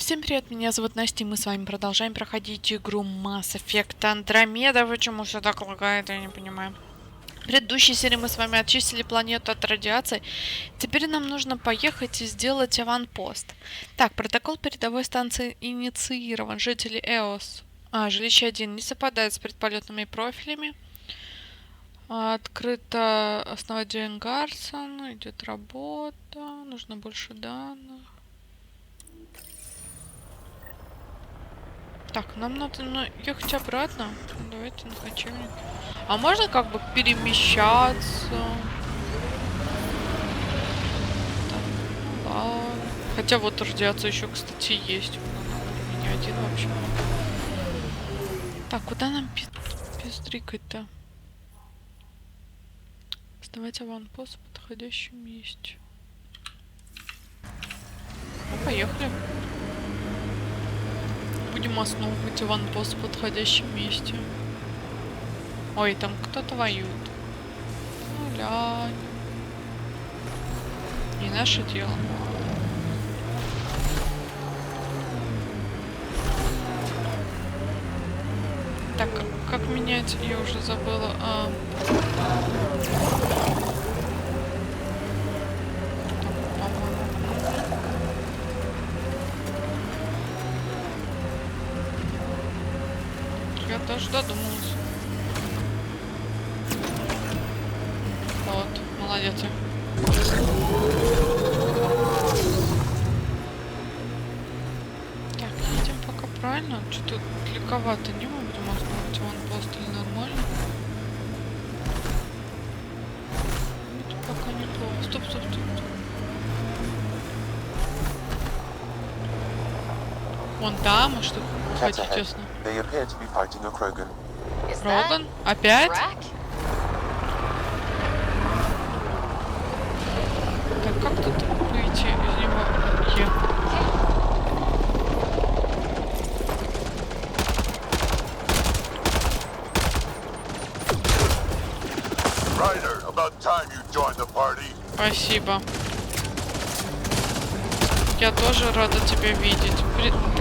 Всем привет, меня зовут Настя, и мы с вами продолжаем проходить игру Mass Effect Andromeda. Почему все так лагает, я не понимаю. В предыдущей серии мы с вами очистили планету от радиации. Теперь нам нужно поехать и сделать аванпост. Так, протокол передовой станции инициирован. Жители Эос. Жилище 1 не совпадает с предполетными профилями. Открыто основать Гарсон. Идет работа. Нужно больше данных. Так, нам надо ехать обратно. Давайте на кочевник. А можно как бы перемещаться? Так, ну ладно. Хотя вот радиация еще, кстати, есть. Не один вообще. Так, куда нам пиздрикать-то? Сдавать аванпост в подходящем месте. Ну, поехали. Будем основывать аванпост в подходящем месте. Ой, там кто-то воюет. Ну, глянь. Не наше дело. Так, как менять? Я уже забыла. Я даже додумалась. Вот, молодец. Так, едем пока правильно. Что-то далековато не мы будем основывать аванпост или нормально? Это пока неплохо. Стоп, стоп, стоп. Вон там, а что хотите, честно? Роган? Опять? Так, как тут выйти из него? Спасибо. Я тоже рада тебя видеть.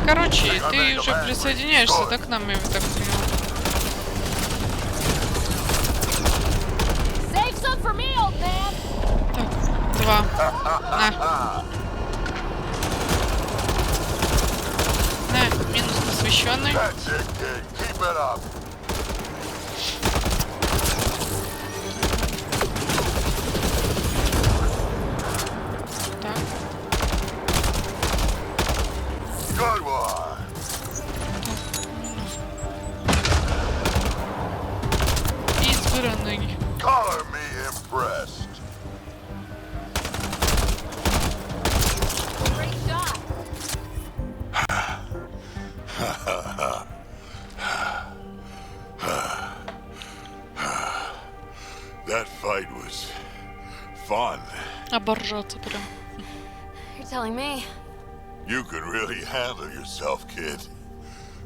Короче, ты уже присоединяешься, да, к нам, я так поняла? Так, 2. На. На, минус посвященный. Избранный. That fight was fun. Оборжаться прям. You're telling me. You could really handle yourself, kid.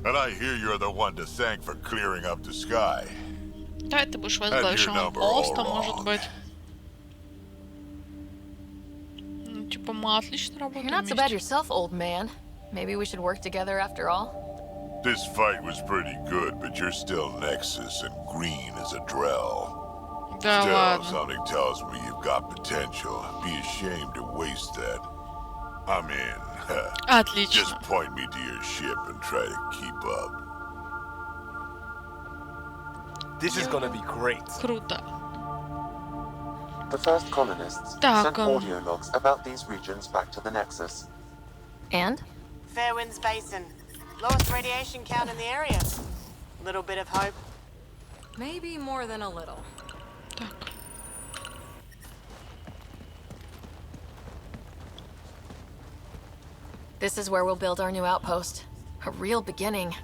And I hear you're the one to thank for clearing up the sky. Да, ты будешь возглавившим аванпоста, может быть. Ну, типа, мы отлично работаем You're not so bad вместе. yourself, old man. Maybe we should work together after all. This fight was pretty good, but you're still Nexus and green as a Drell. Да Still, ладно. something tells me you've got potential. Be ashamed to waste that. I mean, Отлично. just point me to your ship and try to keep up. This is gonna be great. Круто. The first colonists sent audio logs about these regions back to the Nexus. And? Fairwinds Basin. Lowest radiation count in the area. Little bit of hope. Maybe more than a little. Так. This is where we'll build our new outpost. A real beginning.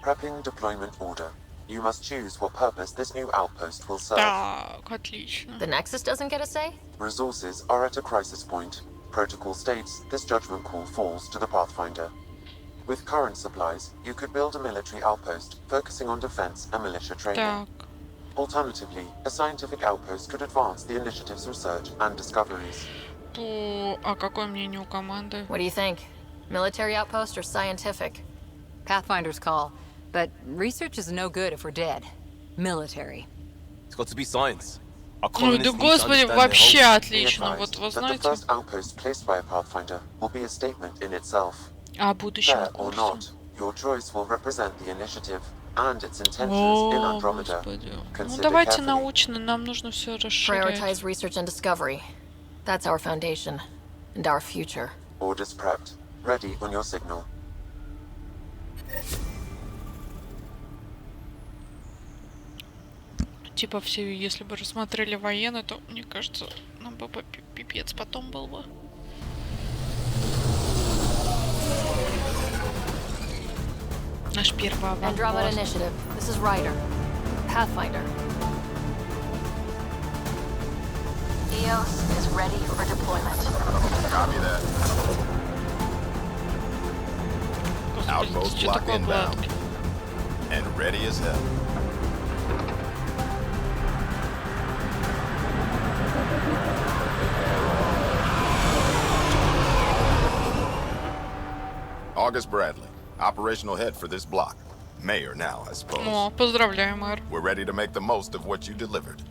Prepping deployment order. You must choose what purpose this new outpost will serve. Так, отлично. The Nexus doesn't get a say? Resources are at a crisis point. Protocol states this judgment call falls to the Pathfinder. With current supplies, you could build a military outpost, focusing on defense and militia training. Так. Alternatively, a scientific outpost could advance the initiative's research and discoveries. А какое мнение у команды? What do you think? Military outpost or scientific? Pathfinder's call. But research is no good if we're dead. Military. It's got to be science. Our Ой, да colonists need to господи, understand their вообще host. Be отлично. Вот advised вы that the знаете, first outpost placed by a Pathfinder will be a statement in itself. о будущем Fair or курсе. not, your choice will represent the initiative and its intentions in О, Andromeda. господи. Ну Consider давайте carefully. научно, нам нужно все расширять. Prioritize research and discovery. That's our foundation. And our future. Orders prepped. Ready on your signal. Типа все, если бы рассмотрели военные, то, мне кажется, нам бы пипец потом был бы. Наш первый Andromeda аванпост. Initiative. This is Ryder. Pathfinder. EOS is ready for deployment. Copy that. Господи, Outpost что block такое inbound. гладкий? And ready as hell. August Bradley, operational head for this block. Mayor now, I suppose. О, поздравляю, мэр. We're ready to make the most of what you delivered.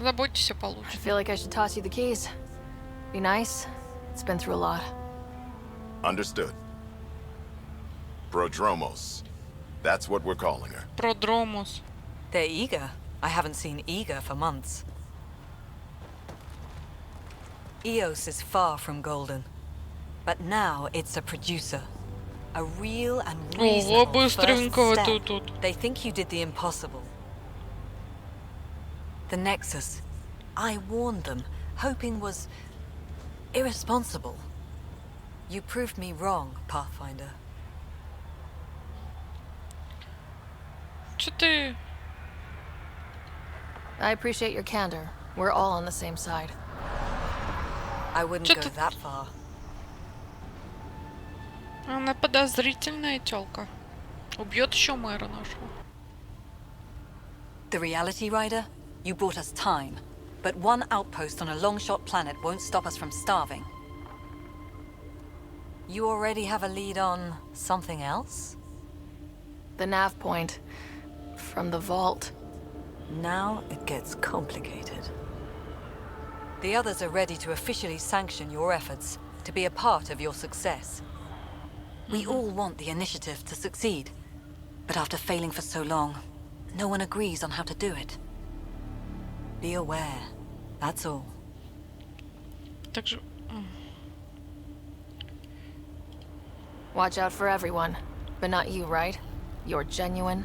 Заботьтесь, все I получится. feel like I should toss you the keys. Be nice. It's been through a lot. Understood. Prodromos. That's what we're calling her. Продромус. They're eager. I haven't seen eager for months. EOS is far from golden. But now it's a producer. A real and Ого, reasonable быстренько вы first step. тут. They think you did the impossible. The Nexus. I warned them, hoping was irresponsible. You proved me wrong, Pathfinder. Че ты? I appreciate your candor. We're all on the same side. I wouldn't Чё go ты- that far. Она подозрительная тёлка. Убьет еще мэра нашего. The reality, Rider? You brought us time. But one outpost on a long-shot planet won't stop us from starving. You already have a lead on something else? The nav point. From the vault. Now it gets complicated. The others are ready to officially sanction your efforts, to be a part of your success. We all want the initiative to succeed. But after failing for so long, no one agrees on how to do it. Be aware, that's all. Так же... Watch out for everyone. But not you, right? You're genuine.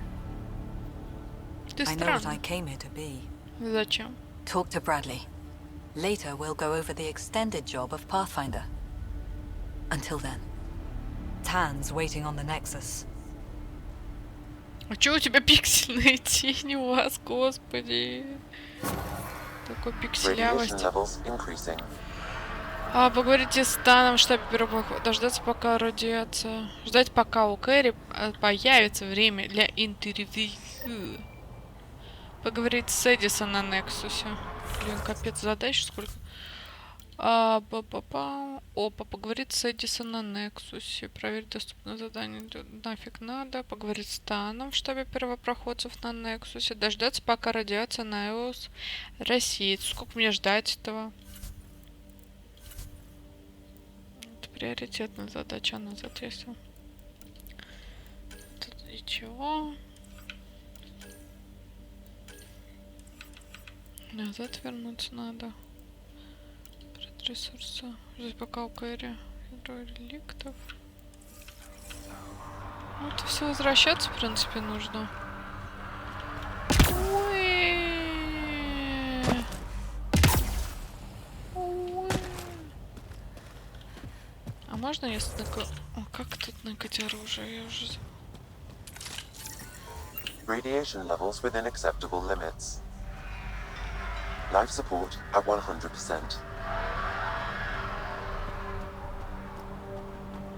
Ты I know what I странный. came here to be. Зачем? Talk to Bradley. Later, we'll go over the extended job of Pathfinder. Until then, Tan's waiting on the Nexus. А чё у тебя пиксельные тени у вас, господи? Такой Radiation пикселявость. levels increasing. Поговорите с Таном в штабе первого. Дождаться, пока радиация. Ждать, пока у Кэрри появится время для интервью. Поговорить с Эдисон на Нексусе. Блин, капец, задач сколько. Опа, поговорить с Эдисон на Нексусе. Проверить доступное задание. Нафиг надо. Поговорить с Таном в штабе первопроходцев на Нексусе. Дождаться, пока радиация на EOS рассеется. Сколько мне ждать этого? Это приоритетная задача назад, если. Тут и чего? Назад вернуться надо. Ресурсы. Ждать пока у Кэрри. Реликтов. Ну, это все возвращаться, в принципе, нужно. Ой. А можно, если О, как тут накать оружие? Я уже... Radiation levels within acceptable limits. Life support at 100%.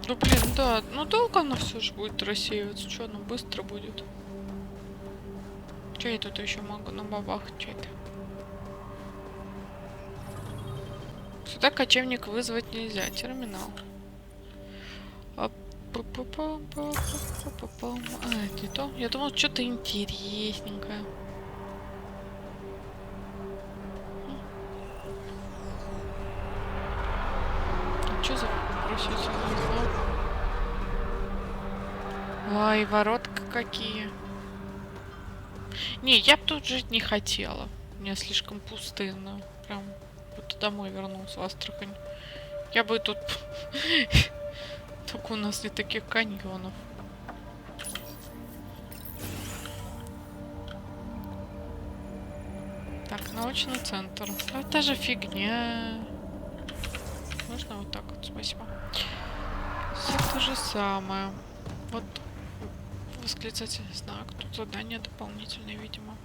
Ну, блин, да. Ну, долго оно все же будет рассеиваться. Что, оно быстро будет. Че я тут еще могу на бабах? Че это? Сюда кочевник вызвать нельзя. Терминал. А, это не то. Я думал, что-то интересненькое. Что за просить? Ой, воротка какие. Не, я бы тут жить не хотела. Мне слишком пустынно. Прям будто домой вернулся в Астрахань. Я бы тут... Только у нас нет таких каньонов. Так, научный центр. Это же фигня. Можно вот так вот, спасибо. Все то же самое. Вот восклицательный знак. Тут задание дополнительное, видимо.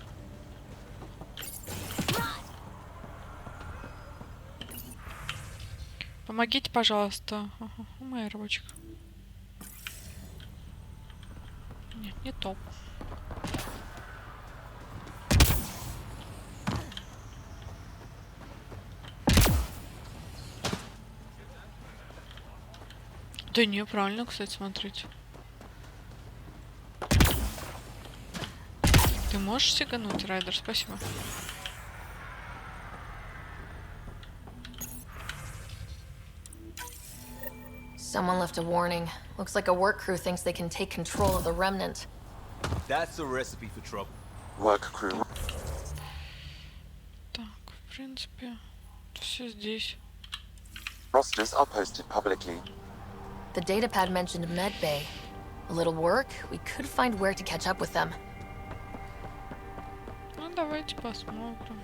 Помогите, пожалуйста. Ага, моя рабочка. Нет, не то. Да не, правильно, кстати, смотреть. Ты можешь сигануть, Райдер? Спасибо. Someone left a warning. Looks like a work crew thinks they can take control of the remnant. That's a recipe for trouble. Work crew. Так, в принципе, все здесь. Rosters are posted publicly. The datapad mentioned med bay. A little work, we could find where to catch up with them. Ну, давайте посмотрим.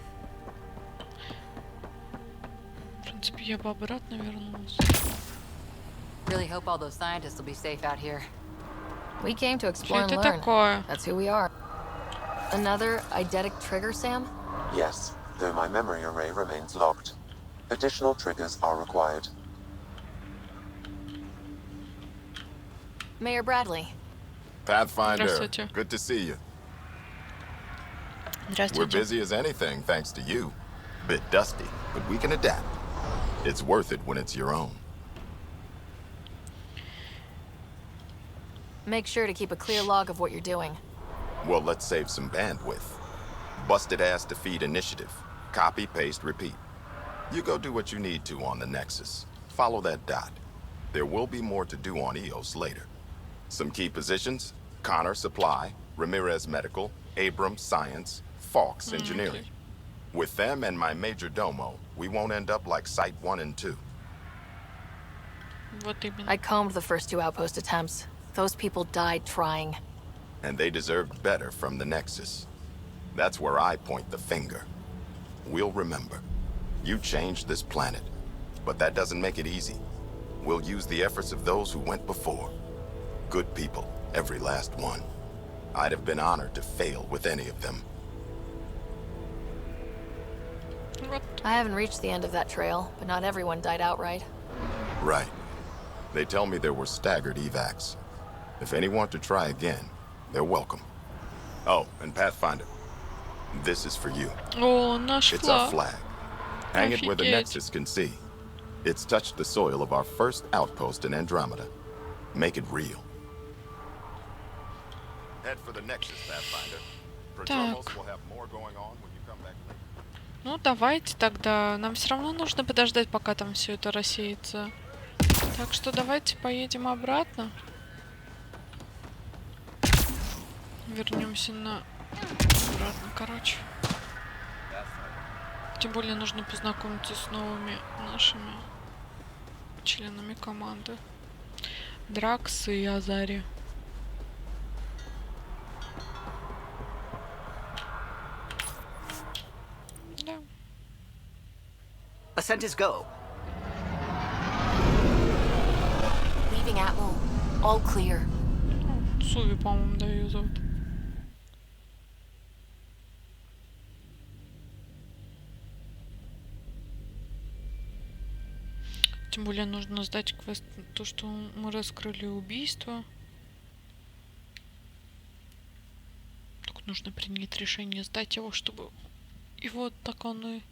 В принципе, я бы обратно вернулся. Really hope all those scientists will be safe out here. We came to explore and Что это learn. такое? That's who we are. Another eidetic trigger, Sam? Yes, though my memory array remains locked. Additional triggers are required. Mayor Bradley. Pathfinder, Здравствуйте. good to see you. We're Здравствуйте. busy as anything thanks to you. Bit dusty, but we can adapt. It's worth it when it's your own. Make sure to keep a clear log of what you're doing. Well, let's save some bandwidth. Busted ass defeat initiative. Copy, paste, repeat. You go do what you need to on the Nexus. Follow that dot. There will be more to do on EOS later. Some key positions: Connor Supply, Ramirez Medical, Abrams Science, Fawkes Engineering. With them and my major domo, we won't end up like Site 1 and 2. Вот именно. I combed the first 2 outpost attempts. Those people died trying. And they deserved better from the Nexus. That's where I point the finger. We'll remember. You changed this planet, but that doesn't make it easy. We'll use the efforts of those who went before. Good people, every last one. I'd have been honored to fail with any of them. Вот. I haven't reached the end of that trail, but not everyone died outright. Right. They tell me there were staggered evacs. If any want to try again, they're welcome. Oh, and Pathfinder, this is for you. О, наш It's our флаг. flag. Hang it where the Офигеть. Nexus can see. It's touched the soil of our first outpost in Andromeda. Make it real. Head for the Nexus, Pathfinder. Prodromos will have more going on when you come back later. Ну, давайте тогда. Нам все равно нужно подождать, пока там все это рассеется. Так что давайте поедем обратно. Вернемся на... Обратно, короче. Тем более нужно познакомиться с новыми нашими членами команды. Дракс и Азари. Да. Ascent is go. Leaving Atmo. All clear. Суви, по-моему, да, ее зовут. Тем более нужно сдать квест, то, что мы раскрыли убийство. Только нужно принять решение сдать его, чтобы... И вот так он и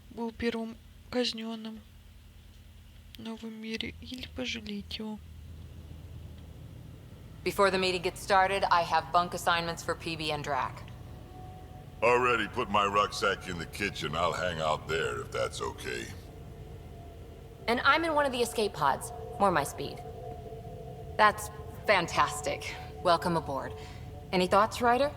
был первым казненным. в новом мире или пожалеть его. Before the meeting gets started, I have bunk assignments for PB and Drac. Already put my rucksack in the kitchen. I'll hang out there if that's okay. And I'm in one of the escape pods. More my speed. That's fantastic. Welcome aboard. Any thoughts, Ryder?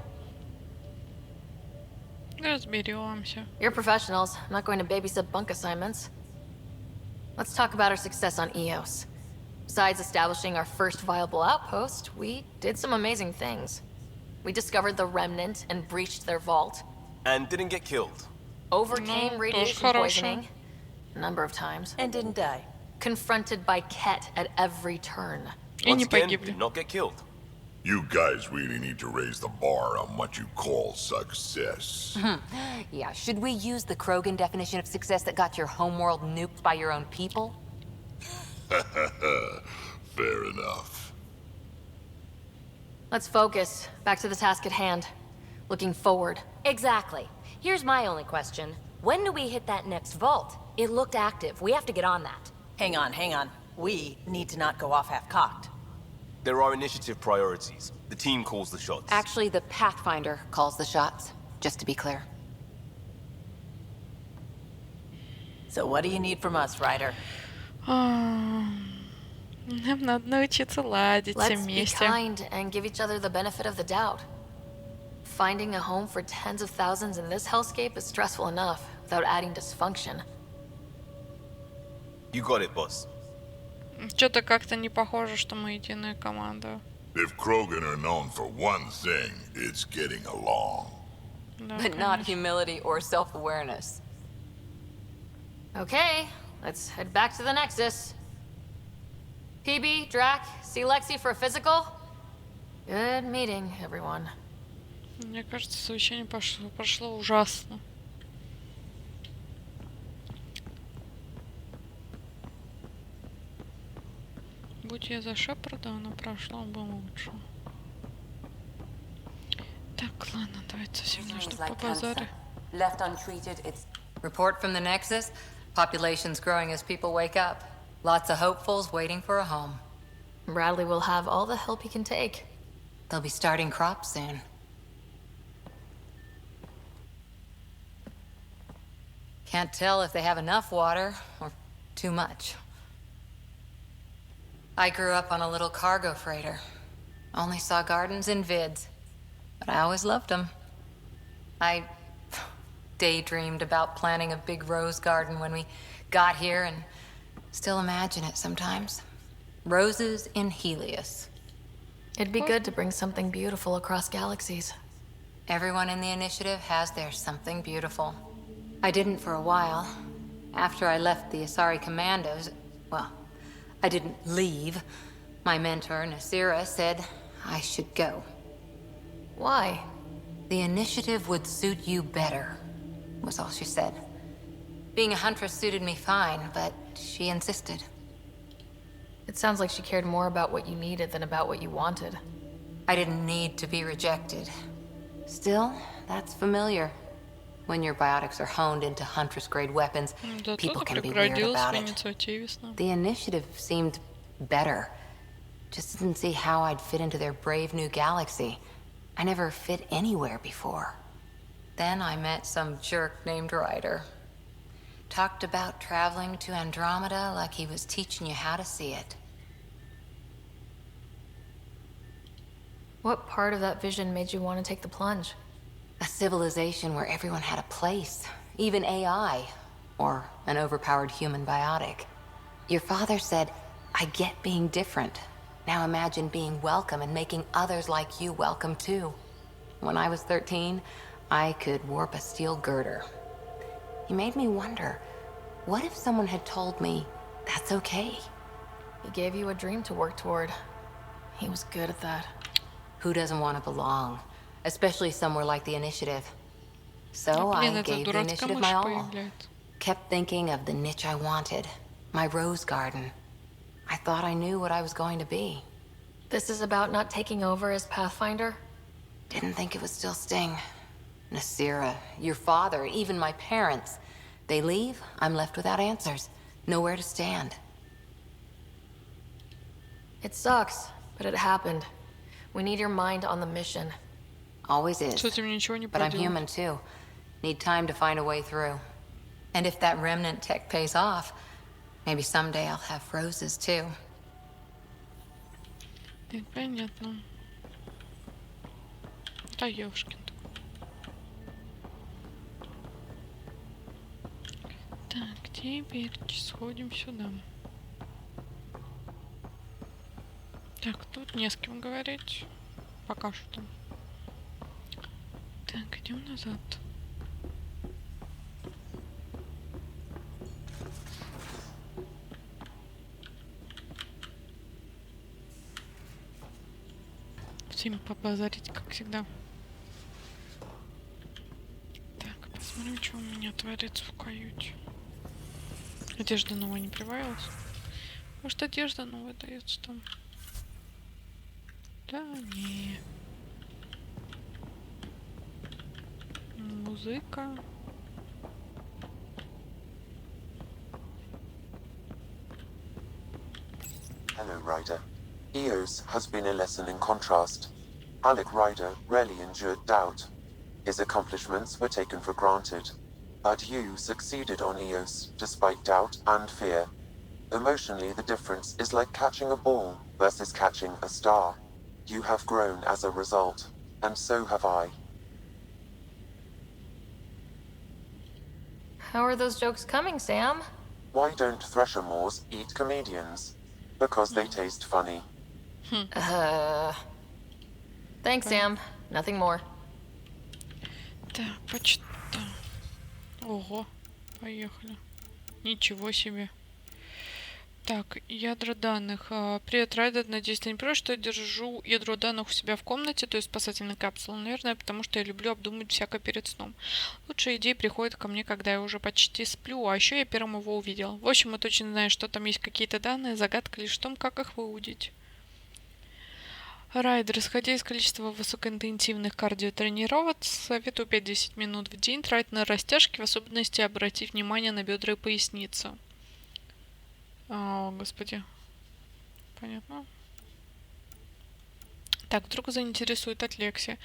Разберемся. You're professionals. I'm not going to babysit bunk assignments. Let's talk about our success on Eos. Besides establishing our first viable outpost, we did some amazing things. We discovered the Remnant and breached their vault. And didn't get killed. Overcame radiation хорошо. poisoning a number of times. And didn't die. Confronted by Ket at every turn. И не Once again, погибли. did not get killed. You guys really need to raise the bar on what you call success. Yeah, should we use the Krogan definition of success that got your homeworld nuked by your own people? Fair enough. Let's focus. Back to the task at hand. Looking forward. Exactly. Here's my only question. When do we hit that next vault? It looked active. We have to get on that. Hang on. We need to not go off half-cocked. There are initiative priorities. The team calls the shots. Actually, the Pathfinder calls the shots, just to be clear. So what do you need from us, Ryder? Нам надо научиться ладить все Let's be вместе. kind and give each other the benefit of the doubt. Finding a home for tens of thousands in this hellscape is stressful enough without adding dysfunction. You got it, boss. Что-то как-то не похоже, что мы единая команда. If Krogan are known for one thing, it's getting along. Да, But not конечно. humility or self-awareness. Okay, let's head back to the Nexus. PB, Drac, see Lexi for a physical? Good meeting, everyone. Мне кажется, совещание прошло ужасно. Будь я за Шепарда, оно прошло бы лучше. Так, ладно, давайте совсем нужно по базаре. Left untreated, it's... Report from the Nexus. Population's growing as people wake up. Lots of hopefuls waiting for a home. Bradley will have all the help he can take. They'll be starting crops soon. Can't tell if they have enough water or too much. I grew up on a little cargo freighter. Only saw gardens in vids, but I always loved them. I daydreamed about planting a big rose garden when we got here and still imagine it sometimes. Roses in Helios. It'd be good to bring something beautiful across galaxies. Everyone in the initiative has their something beautiful. I didn't for a while. After I left the Asari Commandos, well, I didn't leave. My mentor, Nasira, said I should go. Why? The initiative would suit you better, was all she said. Being a huntress suited me fine, but she insisted. It sounds like she cared more about what you needed than about what you wanted. I didn't need to be rejected. Still, that's familiar. When your biotics are honed into huntress-grade weapons, Да people кто-то can be weird преградился about в it. инициативе с нами. The initiative seemed better. Just didn't see how I'd fit into their brave new galaxy. I never fit anywhere before. Then I met some jerk named Ryder. Talked about traveling to Andromeda like he was teaching you how to see it. What part of that vision made you want to take the plunge? A civilization where everyone had a place, even AI, or an overpowered human biotic. Your father said, I get being different. Now imagine being welcome and making others like you welcome too. When I was 13, I could warp a steel girder. He made me wonder, what if someone had told me that's okay? He gave you a dream to work toward. He was good at that. Who doesn't want to belong? Especially somewhere like the Initiative. So Блин, I эта gave the дурацкая Initiative мышь my all. появляется. Kept thinking of the niche I wanted. My rose garden. I thought I knew what I was going to be. This is about not taking over as Pathfinder? Didn't think it would still sting. Nasira, your father, even my parents. They leave, I'm left without answers. Nowhere to stand. It sucks, but it happened. We need your mind on the mission. Always is. С этим ничего не But I'm поделать. human too. Need time to find a way through. And if that remnant tech pays off, maybe someday I'll have roses too. Так, понятно. Да ёшкин. Так, теперь сходим сюда. Так, тут не с кем говорить. Пока что. Так, идем назад. Всем побазарить, как всегда. Так, посмотрим, что у меня творится в каюте. Одежда новая не прибавилась. Может, одежда новая дается там? Да не. Музыка. Hello, Ryder. Eos has been a lesson in contrast. Alec Ryder rarely endured doubt. His accomplishments were taken for granted. But you succeeded on Eos, despite doubt and fear. Emotionally, the difference is like catching a ball versus catching a star. You have grown as a result, and so have I. How are those jokes coming, Sam? Why don't Thresher Moors eat comedians? Because they taste funny. Thanks, Sam. Nothing more. Так, почта. Ого, поехали. Ничего себе. Так, ядра данных. Привет, Райдер. Надеюсь, ты не против, что я держу ядро данных у себя в комнате, то есть спасательной капсулы, наверное, потому что я люблю обдумывать всякое перед сном. Лучшие идеи приходят ко мне, когда я уже почти сплю, а еще я первым его увидел. В общем, мы точно знаем, что там есть какие-то данные, загадка лишь в том, как их выудить. Райдер, исходя из количества высокоинтенсивных кардиотренировок, советую 5-10 минут в день тратить на растяжки, в особенности обратить внимание на бедра и поясницу. О, господи. Понятно. Так, вдруг заинтересует от Лекси.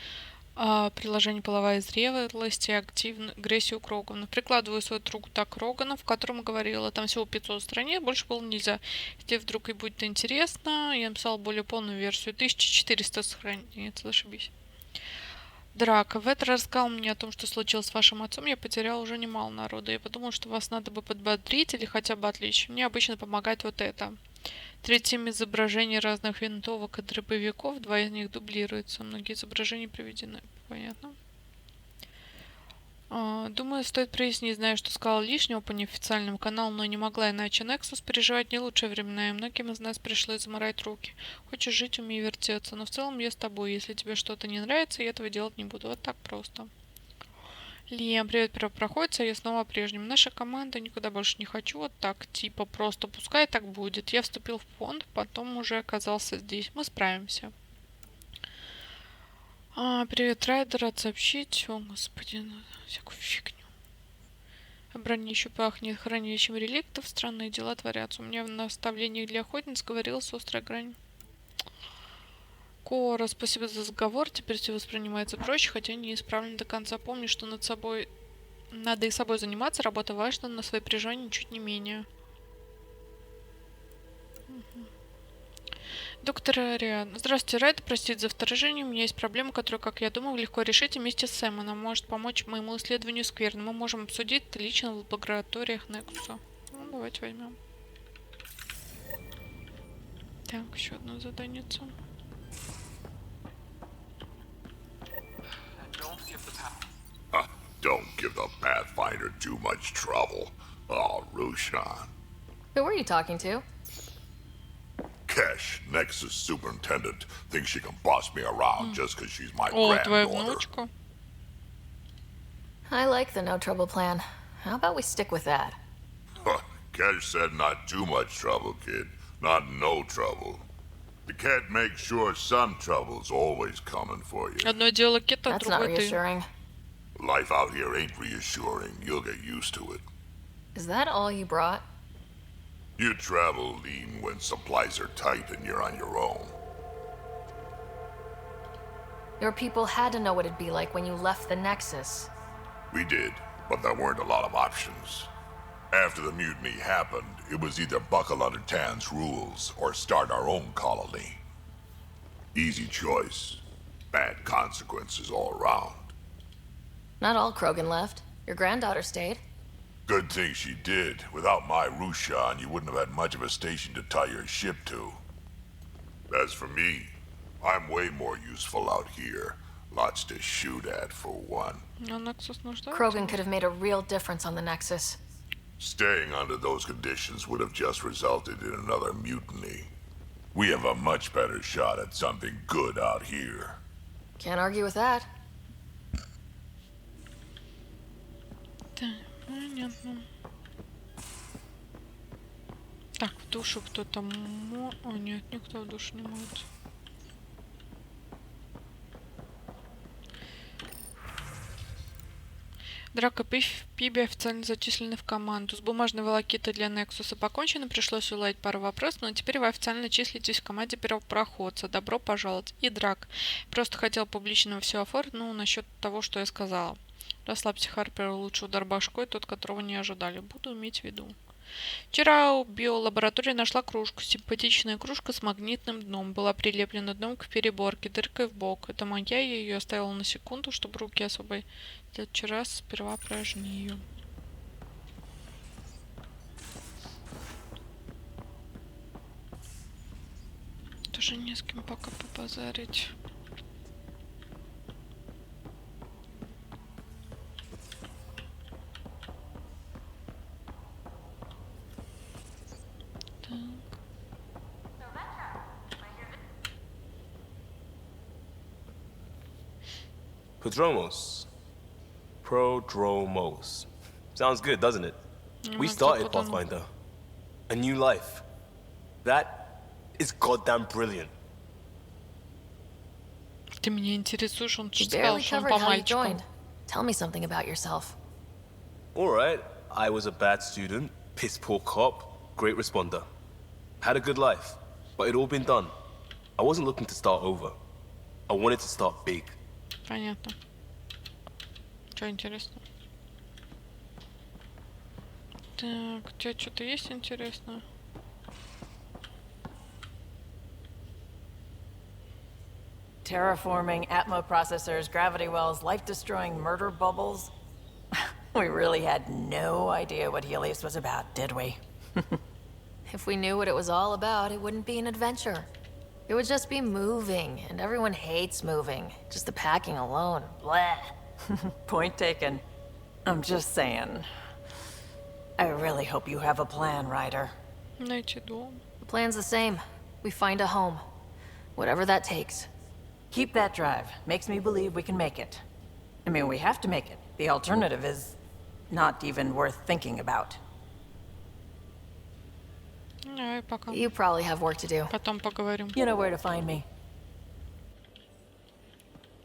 Приложение «Половая зрелость» и активную агрессию к Рогану. Прикладываю свою руку так к Рогану, в котором говорила. Там всего 500 страниц, больше было нельзя. Если вдруг и будет интересно, я написала более полную версию. 1400 страниц, зашибись. Драка. Ветер рассказал мне о том, что случилось с вашим отцом. Я потерял уже немало народа. Я подумал, что вас надо бы подбодрить или хотя бы отвлечь. Мне обычно помогает вот это. 37 изображений разных винтовок и дробовиков. 2 из них дублируются. Многие изображения приведены. Понятно. Думаю, стоит прояснить. Знаю, что сказала лишнего по неофициальному каналу, но не могла иначе. Nexus переживать не лучшие времена, и многим из нас пришлось заморать руки. Хочешь жить, умей вертеться. Но в целом я с тобой. Если тебе что-то не нравится, я этого делать не буду. Вот так просто. Лиам, привет, первопроходец, а я снова прежним. Наша команда никуда больше не хочу. Вот так, типа, просто пускай так будет. Я вступил в фонд, потом уже оказался здесь. Мы справимся. Привет, Райдер, рад сообщить. О, господи, всякую фигню. А брони еще пахнет хранилищем реликтов. Странные дела творятся. У меня в наставлениях для охотниц говорилась острая грань. Кора, спасибо за разговор. Теперь все воспринимается проще, хотя не исправлено до конца. Помню, что над собой надо и собой заниматься. Работа важна, но свои переживания ничуть не менее. Доктор Ариан. Здравствуйте, Райд. Простите за вторжение. У меня есть проблема, которую, как я думаю, легко решить вместе с Сэмом. Она может помочь моему исследованию скверны. Мы можем обсудить это лично в лабораториях Нексуса. Ну, давайте возьмем. Так, еще одно заданица. Don't give the Pathfinder too much trouble. Oh, Rushan. Who were you talking to? Kesh, Nexus superintendent, thinks she can boss me around just because she's my О, твоя granddaughter. внучка. I like the no trouble plan. How about we stick with that? Kesh said not too much trouble, kid. Not no trouble. You can't make sure some trouble's always coming for you. Одно дело Кета, That's not другое ты. reassuring. Life out here ain't reassuring. You'll get used to it. Is that all you brought? You travel lean when supplies are tight and you're on your own. Your people had to know what it'd be like when you left the Nexus. We did, but there weren't a lot of options. After the mutiny happened, it was either buckle under Tan's rules or start our own colony. Easy choice. Bad consequences all around. Not all Krogan left. Your granddaughter stayed. Good thing she did. Without my Rushan, you wouldn't have had much of a station to tie your ship to. As for me, I'm way more useful out here. Lots to shoot at, for one. Krogan could have made a real difference on the Nexus. Staying under those conditions would have just resulted in another mutiny. We have a much better shot at something good out here. Can't argue with that. Понятно. Так, в душу кто-то О, нет, никто в душу не может. Драка Пиби официально зачислены в команду. С бумажной волокитой для Нексуса покончено. Пришлось уладить пару вопросов, но теперь вы официально числитесь в команде первопроходца. Добро пожаловать. И Драк. Просто хотел публично все оформить, ну, насчет того, что я сказала. Расслабься, Харпер, лучший удар башкой, тот, которого не ожидали. Буду иметь в виду. Вчера у биолаборатории нашла кружку. Симпатичная кружка с магнитным дном. Была прилеплена дном к переборке, дыркой в бок. Это моя, я ее оставила на секунду, чтобы руки освободить. В следующий раз сперва прожми ее. Тоже не с кем пока побазарить. Prodromos. Sounds good, doesn't it? We started Pathfinder. A new life. That is goddamn brilliant. Ты меня интересуешь, он You сказал, barely что он covered по how you мальчику. joined. Tell me something about yourself. Alright, I was a bad student, piss poor cop, great responder. Had a good life, but it all been done. I wasn't looking to start over. I wanted to start big. Понятно. Что интересно? Так, у тебя что-то есть интересное? Terraforming, Atmo processors, gravity wells, life-destroying murder bubbles. We really had no idea what Helios was about, did we? If we knew what it was all about, it wouldn't be an adventure. It would just be moving, and everyone hates moving. Just the packing alone. Bleh. Point taken. I'm just saying. I really hope you have a plan, Ryder. Найти дом. The plan's the same. We find a home. Whatever that takes. Keep that drive. Makes me believe we can make it. I mean, we have to make it. The alternative is not even worth thinking about. Давай пока. You probably have work to do. Потом поговорим. You know where to find me.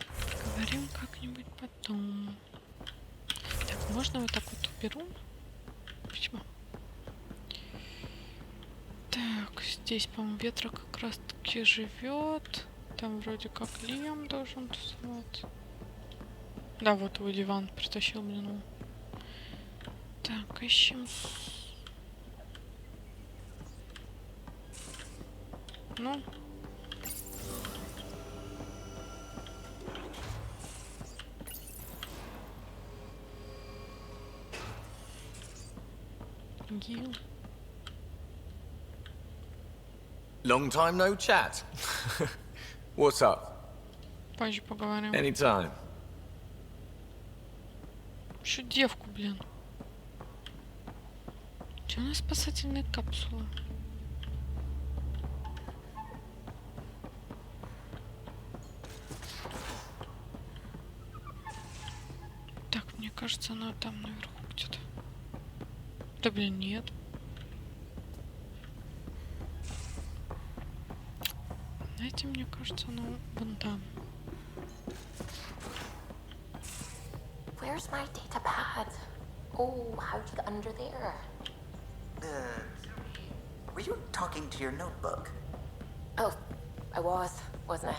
Поговорим как-нибудь потом. Так, можно вот так вот уберу? Почему? Так, здесь, по-моему, ветра как раз-таки живет. Там вроде как Лиам должен тусоваться. Да, вот его диван притащил, блин. Так, ищем. Ну. Гил. Long time no chat. What's up? Позже поговорим. Anytime. Еще девку, блин. Че у нас спасательные капсулы? Так, мне кажется, она там наверху где-то. Да блин, нет. Знаете, мне кажется, она вон там. Where's my data pad? Oh, how'd you get under there? were you talking to your notebook? Oh, I wasn't I?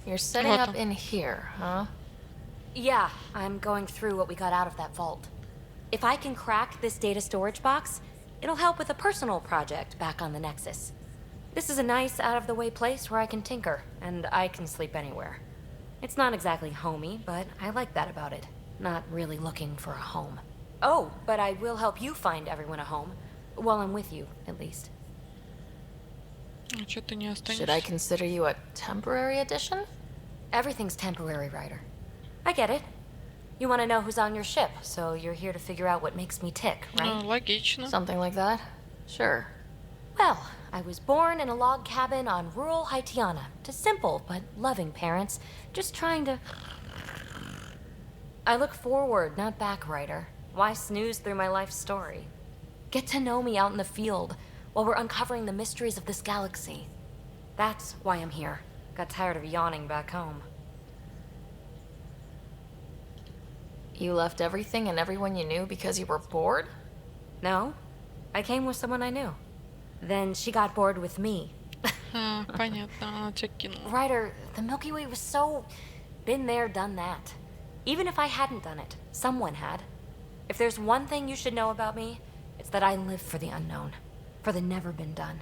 You're setting up in here, huh? Yeah, I'm going through what we got out of that vault. If I can crack this data storage box, it'll help with a personal project back on the Nexus. This is a nice, out-of-the-way place where I can tinker, and I can sleep anywhere. It's not exactly homey, but I like that about it. Not really looking for a home. Oh, but I will help you find everyone a home. While I'm with you, at least. Should I consider you a temporary addition? Everything's temporary, Ryder. I get it. You want to know who's on your ship, so you're here to figure out what makes me tick, right? Логично. Something like that? Sure. Well, I was born in a log cabin on rural Haitiana to simple but loving parents, just trying to... I look forward, not back, Ryder. Why snooze through my life story? Get to know me out in the field while we're uncovering the mysteries of this galaxy. That's why I'm here. Got tired of yawning back home. You left everything and everyone you knew because you were bored? No. I came with someone I knew. Then she got bored with me. Понятно, она тебя кинула. Ryder, the Milky Way was so... been there, done that. Even if I hadn't done it, someone had. If there's one thing you should know about me, it's that I live for the unknown. For the never been done.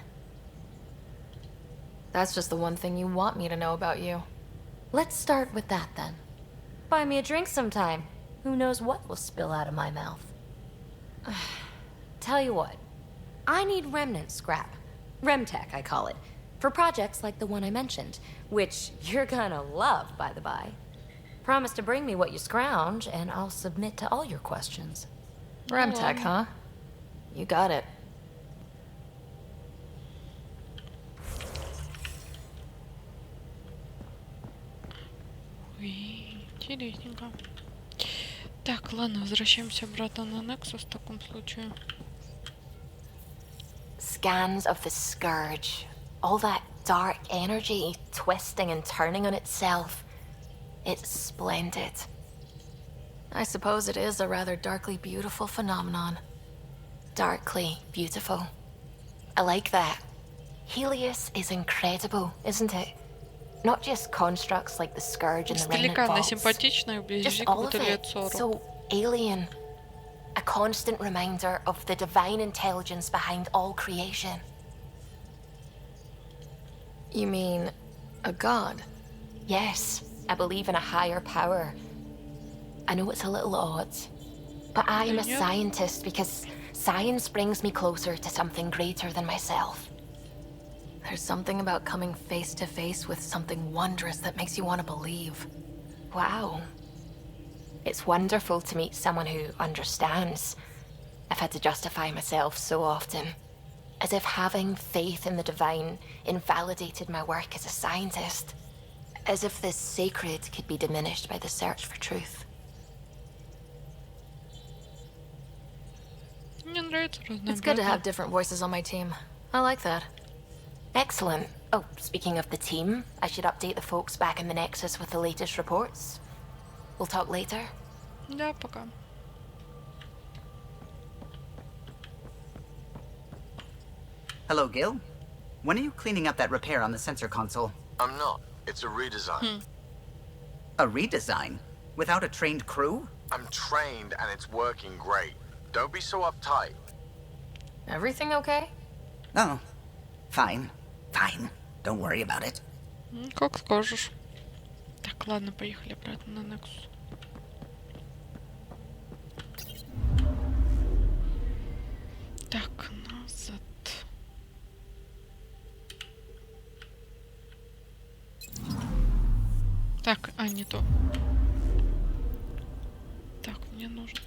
That's just the one thing you want me to know about you. Let's start with that then. Buy me a drink sometime. Who knows what will spill out of my mouth. Tell you what. I need remnant scrap. Remtech, I call it. For projects like the one I mentioned. Which you're gonna love, by the by. Promise to bring me what you scrounge, and I'll submit to all your questions. Remtech, huh? You got it. Ой, интересненько. Так, ладно, возвращаемся обратно на Nexus в таком случае. Scans of the Scourge. All that dark energy twisting and turning on itself. It's splendid. I suppose it is a rather darkly beautiful phenomenon. Darkly beautiful. I like that. Helios is incredible, isn't it? Not just constructs like the Scourge and the Remnant Vaults. Just all of it. So alien. A constant reminder of the divine intelligence behind all creation. You mean a god? Yes, I believe in a higher power. I know it's a little odd, but I am a scientist because science brings me closer to something greater than myself. There's something about coming face to face with something wondrous that makes you want to believe. Wow. It's wonderful to meet someone who understands. I've had to justify myself so often. As if having faith in the divine invalidated my work as a scientist. As if the sacred could be diminished by the search for truth. It's good to have different voices on my team. I like that. Excellent. Oh, speaking of the team, I should update the folks back in the Nexus with the latest reports. We'll talk later. Да, пока. Hello, Gil. When are you cleaning up that repair on the sensor console? I'm not. It's a redesign. A redesign? Without a trained crew? I'm trained and it's working great. Don't be so uptight. Everything okay? Oh, fine. Fine. Don't worry about it. Как скажешь. Так, ладно, поехали обратно на Nexus. Так, назад. Так, не то. Так, мне нужно...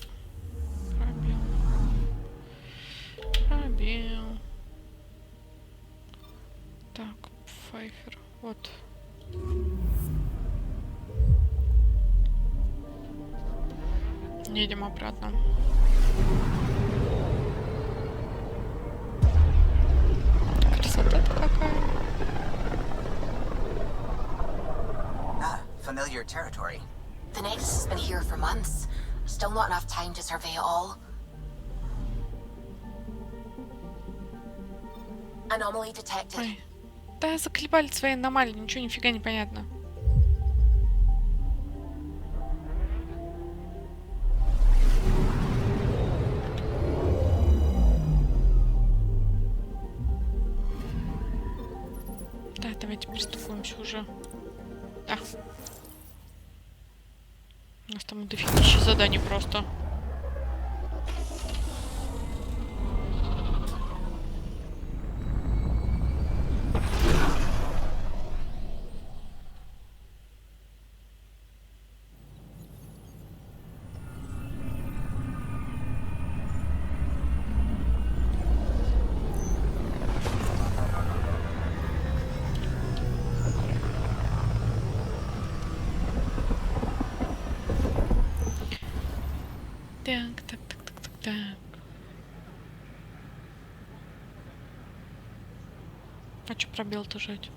Пробел. Пробел. Так, Пфайфер. Вот. Едем обратно. Красота какая. Familiar territory. The Nexus has been here for months. Still not enough time to survey it all. Anomaly detected. Ой. Да, заколебали свои аномалии, ничего нифига не понятно. Да, давайте пристукуемся уже. Да. У нас там дофигища заданий просто. Так. А чё пробел-то жать?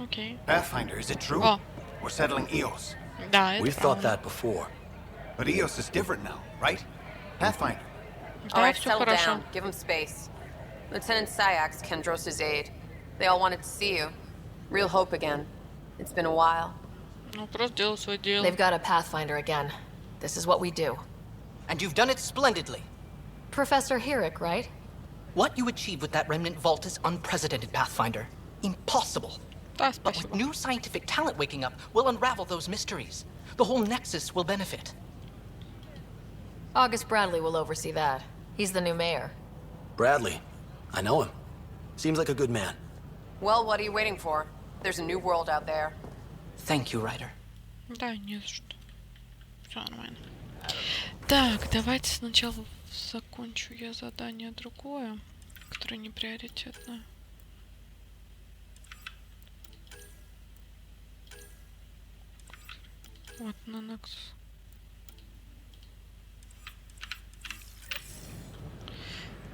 Окей. Pathfinder, is it true? О, We're settling Eos. да, это We've thought правда. that before. But Eos is different now, right? Pathfinder. Да, все хорошо. Give him space. Lieutenant Syax, Kendros' aide. They all wanted to see you. Real hope again. It's been a while. Ну, просто делай свое дело. They've got a Pathfinder again. This is what we do. And you've done it splendidly. Professor Herrick, right? What you achieved with that remnant vault is unprecedented, Pathfinder. Impossible. Да, But with new scientific talent waking up, we'll unravel those mysteries. The whole Nexus will benefit. August Bradley will oversee that. He's the new mayor. Bradley. I know him. Seems like a good man. Well, what are you waiting for? There's a new world out there. Thank you, Ryder. Да, не за что. Все нормально. Так, давайте сначала закончу я задание другое, которое не приоритетное. Вот на Nexus.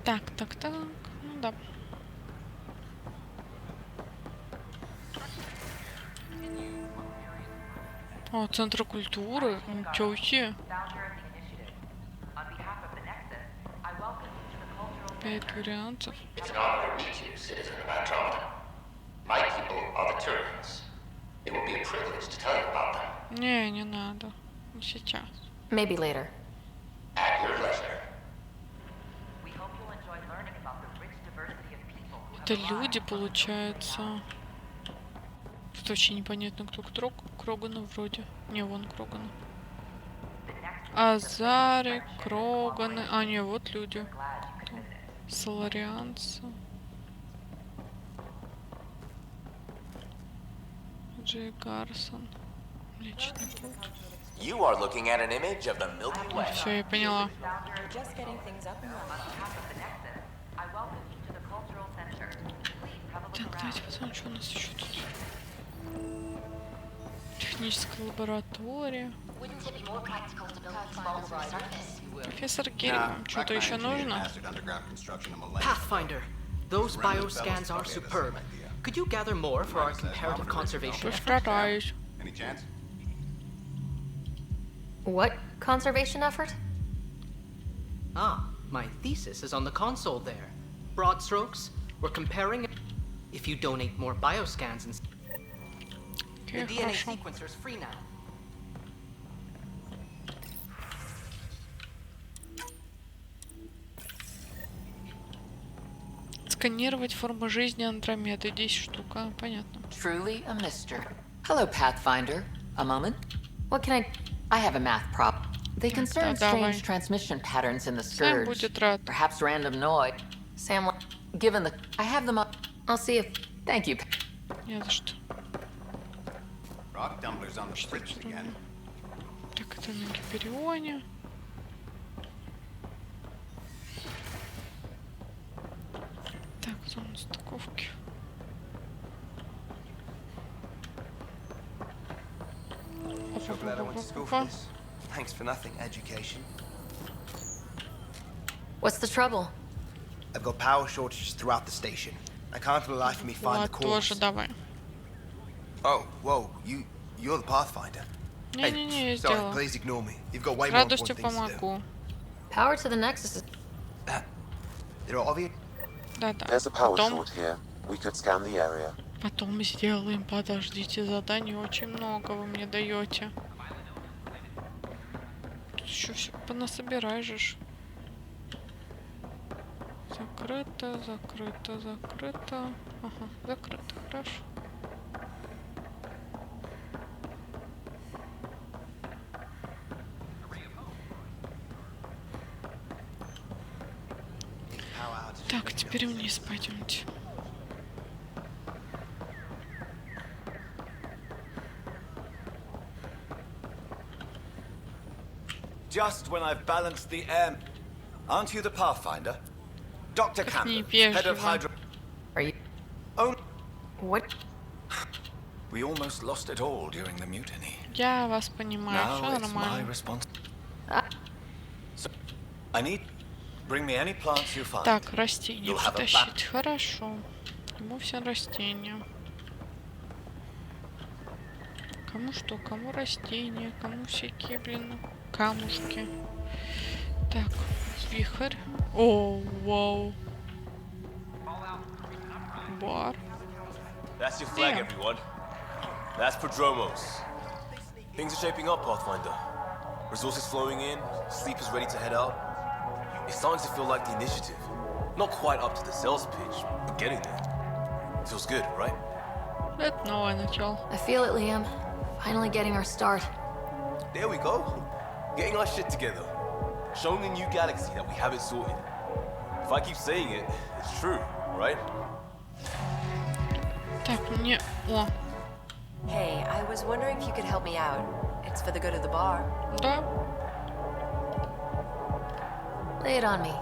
Так. Ну да. О, Центр культуры. Ничего себе. 5 вариантов. It's an honor to meet you, citizen of Andromeda. My people are the Turians. It will be a privilege to tell you about them. Не надо. Не сейчас. Maybe later. At your leisure. Это люди, получается. Что вообще непонятно, кто Крогана вроде. Не, вон Крогана. Азари, Кроганы. А, не, вот люди. Соларианцы. Джей Гарсон. Млечный Путь. You are looking at an image of the Milky Way. Все, я поняла. Так, давайте посмотрим, что у нас еще тут. Техническая лаборатория. Профессор Герри, вам что-то еще нужно? Pathfinder, those bioscans are superb. Could you gather more for our comparative conservation effort? Постараюсь. Any chance? What conservation effort? Ah, my thesis is on the console there. Broad strokes, we're comparing if you donate more bioscans and the DNA sequencer's free now. Сканировать форму жизни Андромеды. 10 штук, а, понятно. Truly a mister. Hello, Pathfinder. A moment? What can I have a math problem. They concern давай. strange transmission patterns in the Сэм scourge. будет рад. Perhaps random noise. Sam, Given the... I have them up. I'll see if... Thank you. Не за что. Rock tumblers on the fridge again. Так, это на Гиперионе. Так, зона стыковки. So glad I went to school for this. Thanks for nothing, education. What's the trouble? I've got power shortages throughout the station. I can't for the life of me find the Вот cause. тоже давай. Oh, whoa, you're the Pathfinder. Не-не-не, я Sorry, сделала. please ignore me. You've got way С more радостью important things to do. помогу. Power to the Nexus is... There are obvious... Да-да. There's a power short here. We could scan the area. Потом сделаем. Подождите, заданий очень много вы мне даете. Тут еще все понасобираешь. Закрыто, закрыто, закрыто. Ага, закрыто, хорошо. Так, теперь вниз пойдемте. Just when I've balanced the air. Aren't you the Pathfinder? Dr. Campbell, head of Hydro. Are you? Oh. What? We almost lost it all during the mutiny. Я вас понимаю, Now все it's my нормально. responsibility. So, I need. Bring me any plants you find. Так, растения You'll have a притащить. Хорошо. Ему все растения. Кому что? Кому растения, кому всякие, блин, камушки. Так, вихрь. О, вау. Бар. That's your flag, everyone. That's Prodromos. Things are shaping up, Pathfinder. Resources flowing in, sleepers ready to head out. It's starting to feel like the initiative. Not quite up to the sales pitch, but getting there. Feels good, right? Это новое начало. I feel it, Liam. Finally getting our start. There we go. Getting our shit together. Showing a new galaxy that we have it sorted. If I keep saying it, it's true, right? Так, мне... О, Hey, I was wondering if you could help me out. It's for the good of the bar. да. Lay it on me.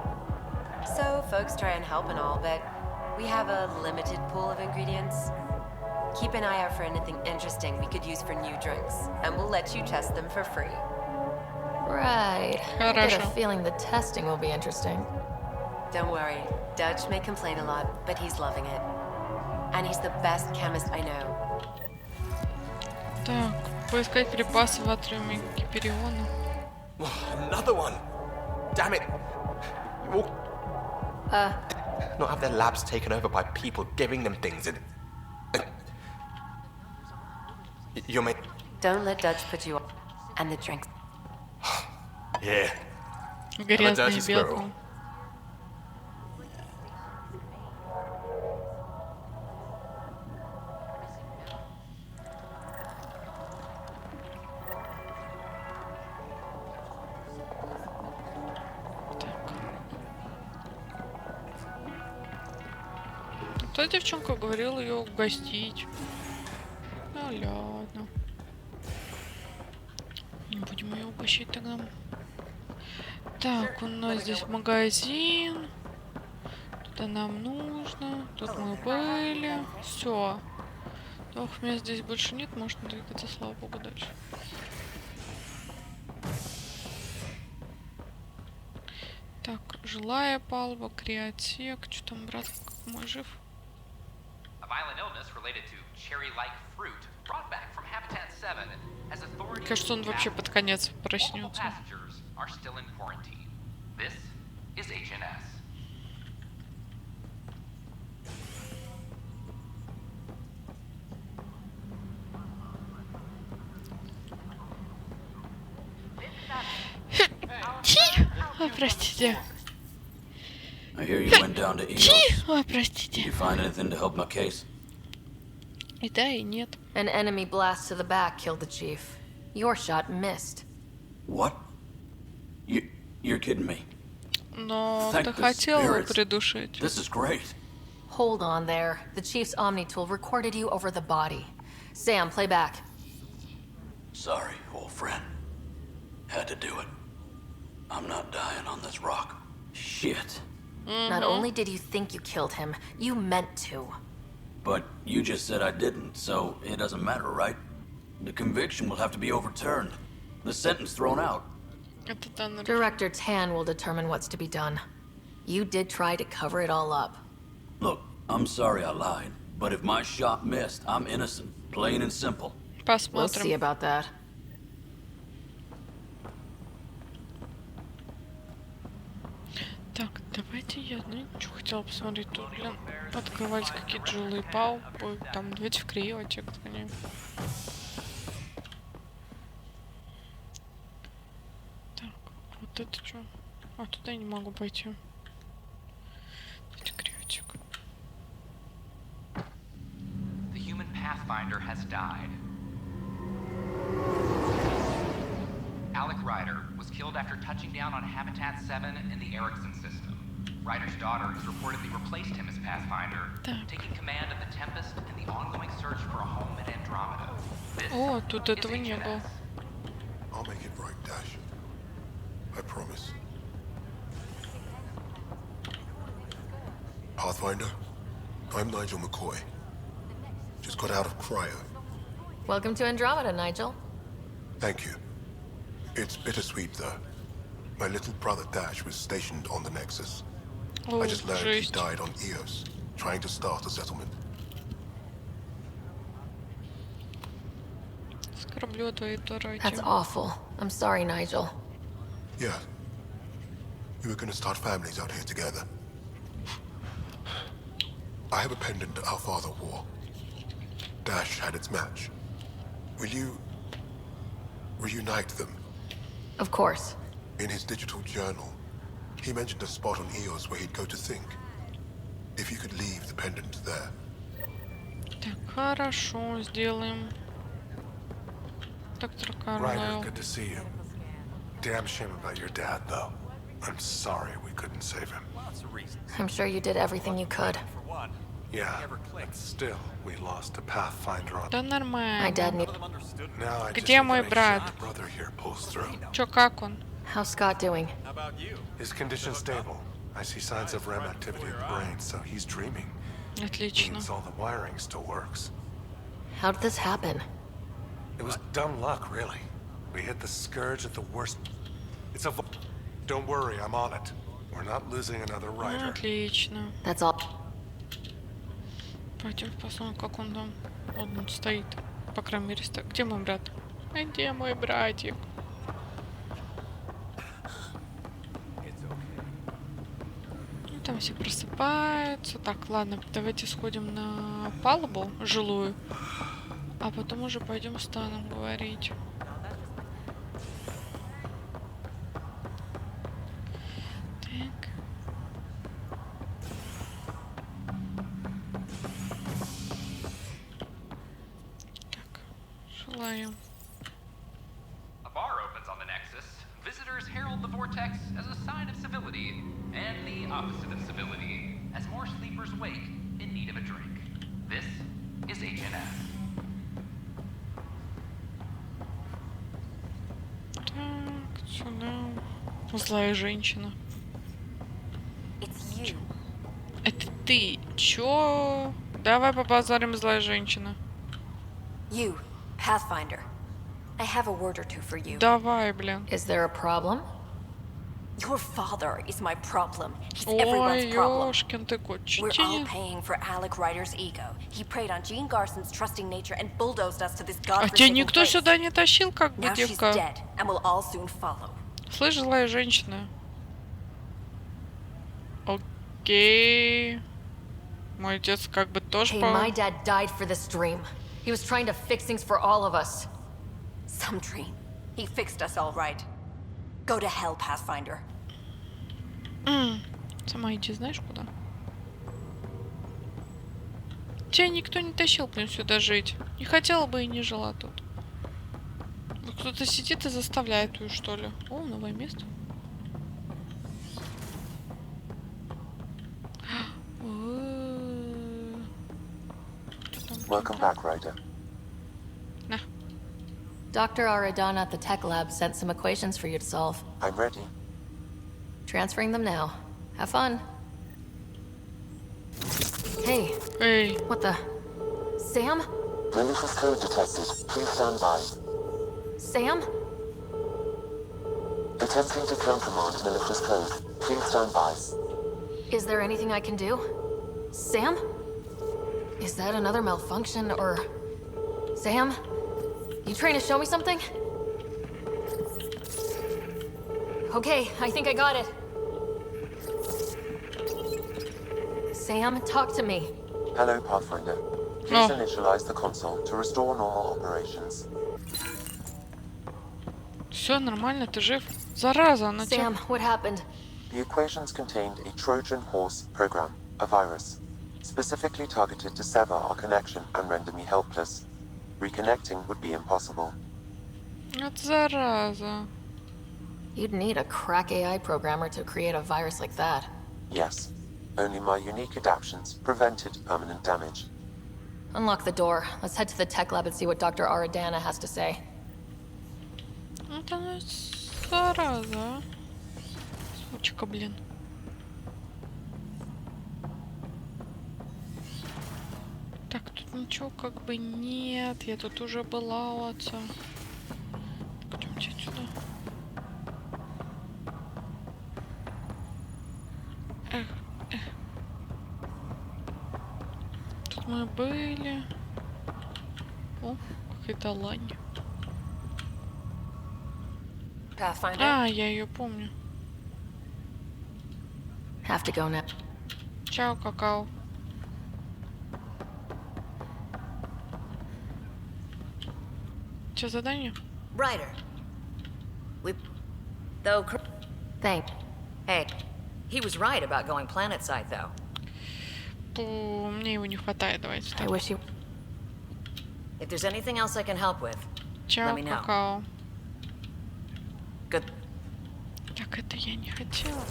So, folks try and help and all, but we have a limited pool of ingredients. Keep an eye out for anything interesting we could use for new drinks, and we'll let you test them for free. Right. I get a Хорошо. feeling the testing will be interesting. Don't worry, Dutch may complain a lot, but he's loving it. And he's the best chemist I know. Так, поискать припасы в атриуме Гипериона. Another one! Damn it! You all not have their labs taken over by people giving them things and... You're mate. Don't let Dutch put you off. And the drinks. Yeah. Грязная dirty белка. squirrel. Та девчонка говорила ее угостить. Ну ладно. Не будем ее угощать тогда. Так, у нас здесь магазин. Туда нам нужно. Тут мы были. Все. Двух мест здесь больше нет. Можно двигаться, слава богу, дальше. Так, жилая палуба, криотек. Что там, брат, как мой жив? A violent illness related to cherry-like fruit brought back from Habitat 7 as authorities. Кажется, он вообще под конец проснется. Passengers are still in quarantine. This is HNS. Ой, простите. I hear you went down to Eagles. Ой, простите. Did you find anything to help my case? И да, и нет. An enemy blast to the back killed the chief. Your shot missed. What? You're kidding me. Но Thank ты the хотел его spirits. придушить. This is great. Hold on there. The chief's Omni tool recorded you over the body. Sam, play back. Sorry, old friend. Had to do it. I'm not dying on this rock. Shit. Not only did you think you killed him, you meant to. But you just said I didn't, so it doesn't matter, right? The conviction will have to be overturned. The sentence thrown out. Director Tan will determine what's to be done. You did try to cover it all up. Look, I'm sorry I lied, but if my shot missed, I'm innocent. Plain and simple. We'll see about that. Так, давайте я, ну, что хотела посмотреть. Тут, блин, открывались какие-то жилые палубы. Там, давайте в криотик сгоняем. Так, вот это что? А, туда я не могу пойти. Давайте криотик. The human pathfinder has died. Alec Ryder was killed after touching down on Habitat 7 in the Erickson system. Ryder's daughter has reportedly replaced him as Pathfinder, taking command of the Tempest and the ongoing search for a home at Andromeda. О, тут этого не было. I'll make it right, Dash. I promise. Pathfinder, I'm Nigel McCoy. Just got out of cryo. Welcome to Andromeda, Nigel. Thank you. It's bittersweet, though. My little brother Dash was stationed on the Nexus. I just learned he died on Eos, trying to start a settlement. That's awful. I'm sorry, Nigel. Yeah. We were gonna start families out here together. I have a pendant our father wore. Dash had its match. Will you reunite them? Of course. In his digital journal, he mentioned a spot on Eos where he'd go to think. If you could leave the pendant there. Так, хорошо, сделаем. Доктор Карлайл. Ryder, good to see you. Damn shame about your dad, though. I'm sorry we couldn't save him. I'm sure you did everything you could. Yeah, but still, we lost a Pathfinder on. Да нормально. My dad need. Now I just Где мой make брат? sure my brother here pulls through. Чё, как он? How's Scott doing? His condition's stable. I see signs of REM activity in the brain, so he's dreaming. Отлично. Means all the wiring still works. How did this happen? It was dumb luck, really. We hit the scourge at the worst. It's a. Don't worry, I'm on it. We're not losing another Ryder. Отлично. That's all. Пойдем посмотрим, как он там. Он стоит. По крайней мере, стоит. Где мой брат? А где мой братик? Ну, там все просыпаются. Так, ладно, давайте сходим на палубу жилую. А потом уже пойдем с Таном говорить. Так. Так, желаю. A bar opens on the Nexus. Visitors herald the vortex as a sign of civility, and the opposite of civility, as more sleepers wake in need of a drink. This is HNS. Так, сюда. Злая женщина. Это ты. Чё? Давай побазарим, злая женщина. You, Pathfinder. I have a word or two for you. Давай, блин. Is there a problem? Your father is my problem. He's Ой, everyone's problem. ёшкин ты кот, We're all читение. paying for Alec Ryder's ego. He preyed on Jean Garson's trusting nature and bulldozed us to this А тебя godforsaken никто place. сюда не тащил, как бы, Now she's девка? dead, and we'll all soon follow. Слышь, злая женщина. Окей. Мой отец как бы тоже Hey, по... my dad died for this dream. He was trying to fix things for all of us. Some dream. He fixed us all right. Go to hell, Pathfinder. Сама иди, знаешь куда? Тебя никто не тащил, блин, сюда жить. Не хотела бы и не жила тут. Вот кто-то сидит и заставляет ее, что ли. О, новое место. Welcome back, Ryder. Nah. Dr. Aradana at the tech lab sent some equations for you to solve. I'm ready. Transferring them now. Have fun. Hey. Hey. What the? Sam? Malicious code detected. Please stand by. Sam? Attempting to countermand malicious code. Please stand by. Is there anything I can do? Sam? Is that another malfunction, or... Sam? You trying to show me something? Okay, I think I got it. Sam, talk to me. Hello, Pathfinder. Please initialize the console to restore normal operations. Все нормально, ты жив? Зараза, она тебя... Sam, what happened? The equations contained a Trojan horse program, a virus, specifically targeted to sever our connection and render me helpless. Reconnecting would be impossible. Вот зараза. You'd need a crack AI programmer to create a virus like that. Yes. Only my unique adaptations prevented permanent damage. Unlock the door. Let's head to the tech lab and see what Dr. Aradana has to say. Это зараза. Сучка, блин. Так, тут ничего как бы нет. Я тут уже была у отца. Пойдемте отсюда. Эх, эх. Тут мы были. О, какая-то лань. Pathfinder. А, я ее помню. Have to go now. Чао, какао. Что, задание? Ryder. We... Though... Thank. Hey, he was right about going planet-side, though. Мне его не хватает, давайте так. I wish you... If there's anything else I can help with, Чао, let me know. какао. Good. Так, это я не хотела.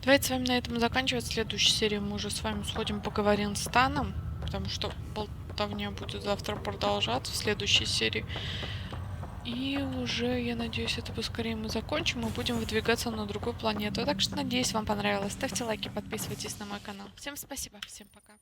Давайте с вами на этом заканчивать. В следующей серии мы уже с вами сходим, поговорим с Таном, потому что болтовня будет завтра продолжаться в следующей серии. И уже, я надеюсь, это поскорее мы закончим и будем выдвигаться на другую планету. Так что, надеюсь, вам понравилось. Ставьте лайки, подписывайтесь на мой канал. Всем спасибо, всем пока.